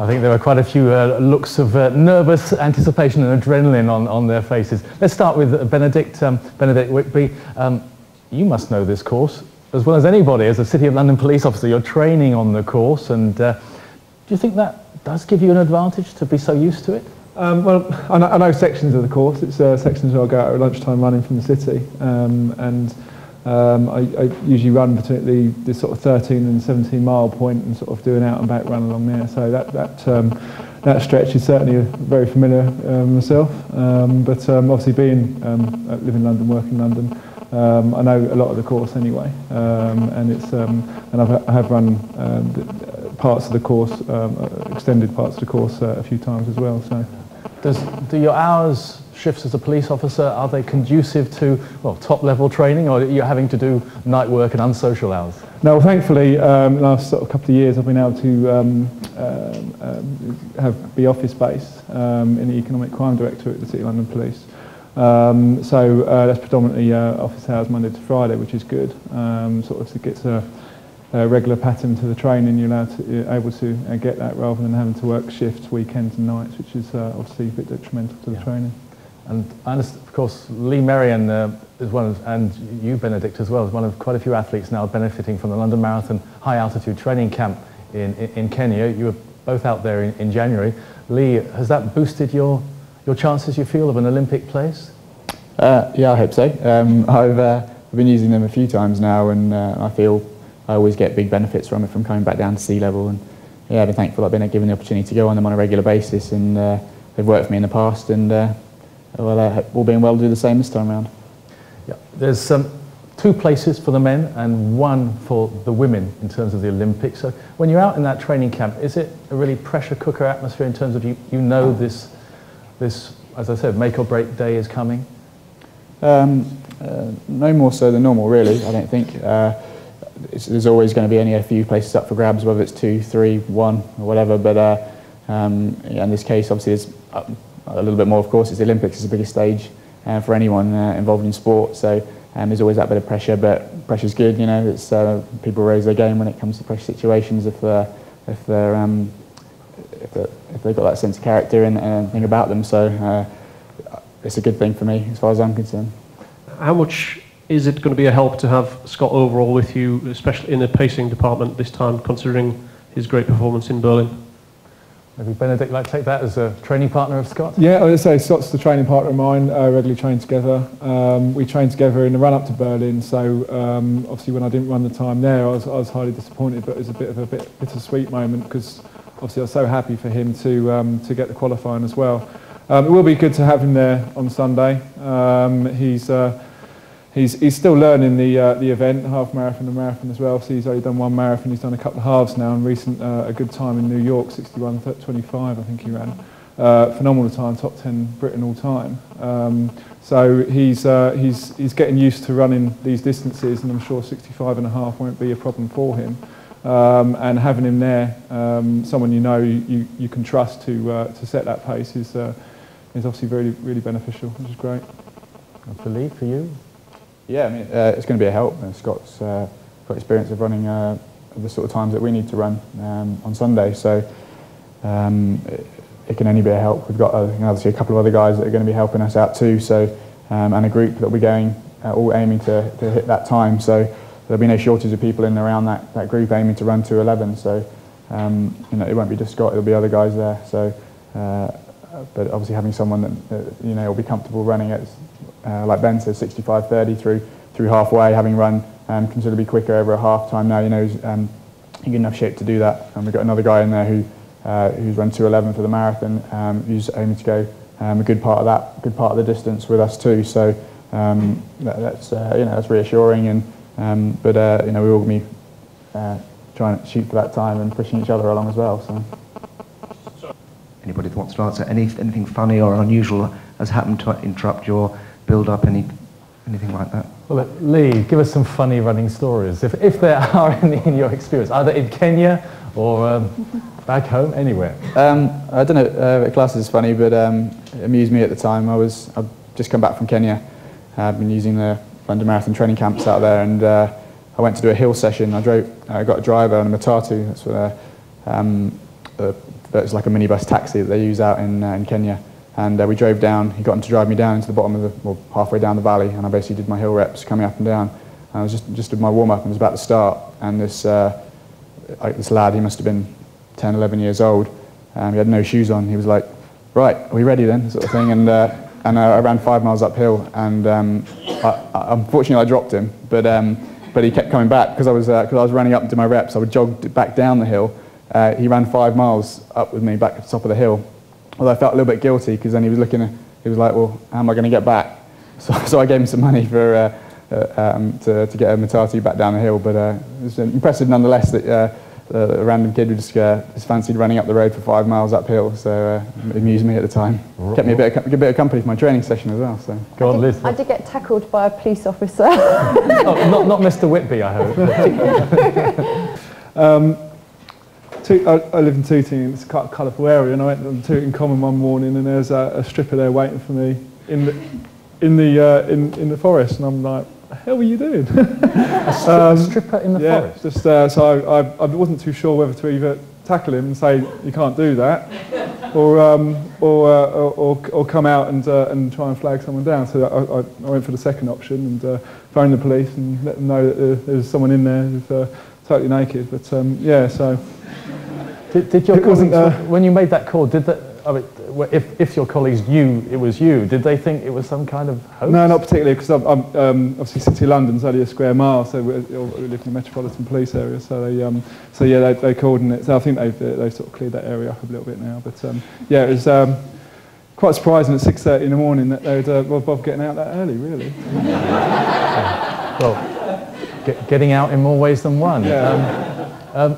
I think there were quite a few looks of nervous anticipation and adrenaline on their faces. Let's start with Benedict Whitby. You must know this course as well as anybody. As a City of London police officer, you're training on the course, and do you think that does give you an advantage to be so used to it? Well, I know sections of the course. It's sections where I go out at lunchtime running from the city, I usually run between the sort of 13 and 17 mile point and sort of do an out and back run along there. So that stretch is certainly very familiar myself. But obviously being live in London, work in London, I know a lot of the course anyway, and I have run parts of the course, extended parts of the course a few times as well. So, do your hours, shifts as a police officer, are they conducive to top-level training, or are you having to do night work and unsocial hours? No, well, thankfully, last sort of couple of years I've been able to be office-based in the Economic Crime Directorate at the City of London Police. So that's predominantly office hours Monday to Friday, which is good. Sort of to get a regular pattern to the training, you're able to get that rather than having to work shifts, weekends and nights, which is obviously a bit detrimental to the training. And I understand, of course, Lee Merrien is one of, and you, Benedict, as well, is one of quite a few athletes now benefiting from the London Marathon high altitude training camp in Kenya. You were both out there in January. Lee, has that boosted your chances, you feel, of an Olympic place? Yeah, I hope so. I've been using them a few times now, and I feel I always get big benefits from it, from coming back down to sea level. And yeah, I've been thankful I've been given the opportunity to go on them on a regular basis, and they've worked for me in the past, and all being well, do the same this time around. Yeah, there's two places for the men and one for the women in terms of the Olympics. So when you're out in that training camp, is it a really pressure cooker atmosphere in terms of you know this, as I said, make or break day is coming? No more so than normal, really. I don't think. There's always going to be only a few places up for grabs, whether it's 2, 3, 1 or whatever, but yeah, in this case obviously it's a little bit more, of course. It's the Olympics, it's the biggest stage for anyone involved in sport, so there's always that bit of pressure, but pressure's good, you know. It's people raise their game when it comes to pressure situations if they've got that sense of character and thing about them, so it's a good thing for me as far as I'm concerned. How much is it going to be a help to have Scott overall with you, especially in the pacing department this time, considering his great performance in Berlin? Maybe Benedict like to take that as a training partner of Scott? Yeah, I would say Scott's the training partner of mine, regularly train together. We trained together in the run-up to Berlin, so obviously when I didn't run the time there, I was highly disappointed, but it was a bit of a bittersweet moment because obviously I was so happy for him to get the qualifying as well. It will be good to have him there on Sunday. He's still learning the event, half marathon and marathon as well. So he's only done one marathon. He's done a couple of halves now. And a good time in New York, 61:25, I think he ran. Phenomenal time, top 10 Britain all time. So he's getting used to running these distances, and I'm sure 65.5 won't be a problem for him. And having him there, someone you can trust to set that pace is obviously really beneficial, which is great. And for Lee, for you? Yeah, I mean, it's going to be a help. Scott's got experience of running the sort of times that we need to run on Sunday, so it can only be a help. We've got obviously a couple of other guys that are going to be helping us out too, so and a group that will be going all aiming to hit that time. So there'll be no shortage of people in and around that group aiming to run 2:11. So it won't be just Scott; there'll be other guys there. So, but obviously having someone that will be comfortable running at, like Ben says, 65:30 through halfway, having run considerably quicker over a half time now, he's in good enough shape to do that. And we've got another guy in there who's run 2:11 for the marathon, who's aiming to go a good part of the distance with us too. So that's reassuring, and but we all be trying to shoot for that time and pushing each other along as well. So. Anybody that wants to answer anything funny or unusual has happened to interrupt your build-up, anything like that? Well, Lee, give us some funny running stories, if there are any in your experience, either in Kenya or back home, anywhere. I don't know if class is funny, but it amused me at the time. I've just come back from Kenya. I've been using the London Marathon training camps out there, and I went to do a hill session. I got a driver on a matatu. That's what it's like a minibus taxi that they use out in Kenya. And we drove down. He got him to drive me down into the bottom of well, halfway down the valley, and I basically did my hill reps coming up and down. And I was just did my warm up and was about to start, and this lad, he must have been 10, 11 years old. He had no shoes on. He was like, "Right, are we ready then?" sort of thing. And I ran 5 miles uphill, and unfortunately I dropped him, but he kept coming back because I was running up into my reps. I would jog back down the hill. He ran 5 miles up with me back to the top of the hill. Although I felt a little bit guilty because then he was like, "Well, how am I going to get back?" So I gave him some money for to get a matatu back down the hill. But it was impressive nonetheless that a random kid who just fancied running up the road for 5 miles uphill. So it amused me at the time. Kept me a bit of company for my training session as well. So go on, Liz. I did get tackled by a police officer. Oh, not Mr. Whitby, I hope. I live in Tooting, and it's quite a colourful area, and I went on Tooting Common one morning, and there's a stripper there waiting for me in the forest, and I'm like, "What the hell were you doing?" A stripper in the forest? Just so I wasn't too sure whether to either tackle him and say you can't do that, or come out and try and flag someone down. So I went for the second option and phoned the police and let them know that there's someone in there who's totally naked. But yeah, so. Did your colleagues, when you made that call, if your colleagues knew it was you, did they think it was some kind of hoax? No, not particularly, because I'm obviously City of London's only a square mile, so we live in the Metropolitan Police area. So they called, and I think they've sort of cleared that area up a little bit now. But yeah, it was quite surprising at 6:30 in the morning that they'd bother getting out that early, really. Well, getting out in more ways than one. Yeah.